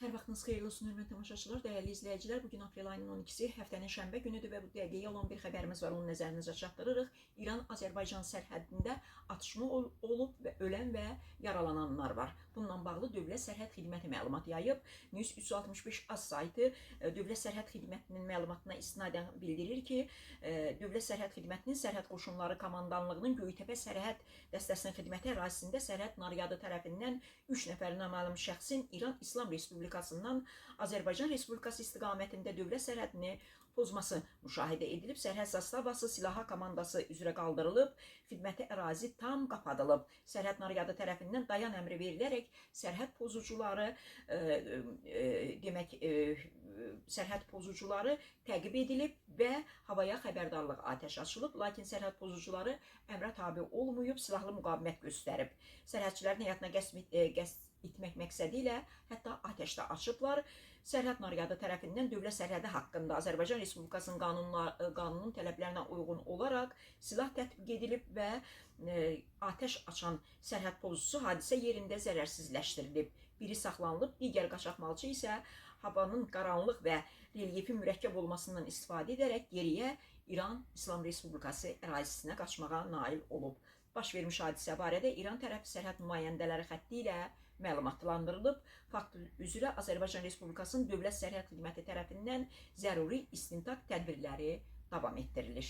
Hər vaxtınız xeyirli olsun, hörmətli tamaşaçılar, dəyərli izləyicilər. Bugün aprel ayının 12-si, həftənin şənbə günüdür və bu dəqiqəyə olan bir xəbərimiz var. Onu nəzərinizə çatdırırıq. İran-Azərbaycan sərhədində atışma olub və ölən və yaralananlar var. Bununla bağlı Dövlət Sərhəd Xidməti məlumat yayıb. News 365 AS saytı Dövlət Sərhəd Xidmətinin məlumatına istinadən bildirir ki, Dövlət Sərhəd Xidmətinin Sərhəd Qoşunları Komandanlığının Göytəpə Sərhəd dəstəsinin xidməti ərazisində sərhəd naryadı tərəfindən 3 nəfər naməlum şəxsin İran İslam Respublikasından Azərbaycan Respublikası istiqamətində dövlət sərhədini pozması müşahidə edilib. Sərhəd zastavası silaha komandası üzrə qaldırılıb, xidməti ərazi tam qapadılıb. Sərhəd naryadı tərəfindən dayan əmri verilərək sərhəd pozucuları təqib edilib və havaya xəbərdarlıq atəş açılıb. Lakin sərhəd pozucuları əmrə tabe olmayıb, silahlı müqavimət göstərib. Sərhədçilərin həyatına qəsd etmək məqsədi ilə hətta atəşdə açıblar. Sərhəd naryadı tərəfindən dövlət sərhədi haqqında Azərbaycan Respublikasının qanunun tələblərinə uyğun olaraq silah tətbiq edilib və atəş açan sərhəd pozucusu hadisə yerində zərərsizləşdirilib. Biri saxlanılıb, digər qaçaqmalçı isə havanın qaranlıq və relyefin mürəkkəb olmasından istifadə edərək geriyə İran İslam Respublikası ərazisinə qaçmağa nail olub. Baş vermiş hadisə barədə İran tərəfi sərhəd nümayəndələri xətti ilə məlumatlandırılıb. Fakt üzrə Azərbaycan Respublikasının Dövlət Sərhəd Xidməti tərəfindən zəruri istintaq tədbirləri davam etdirilir.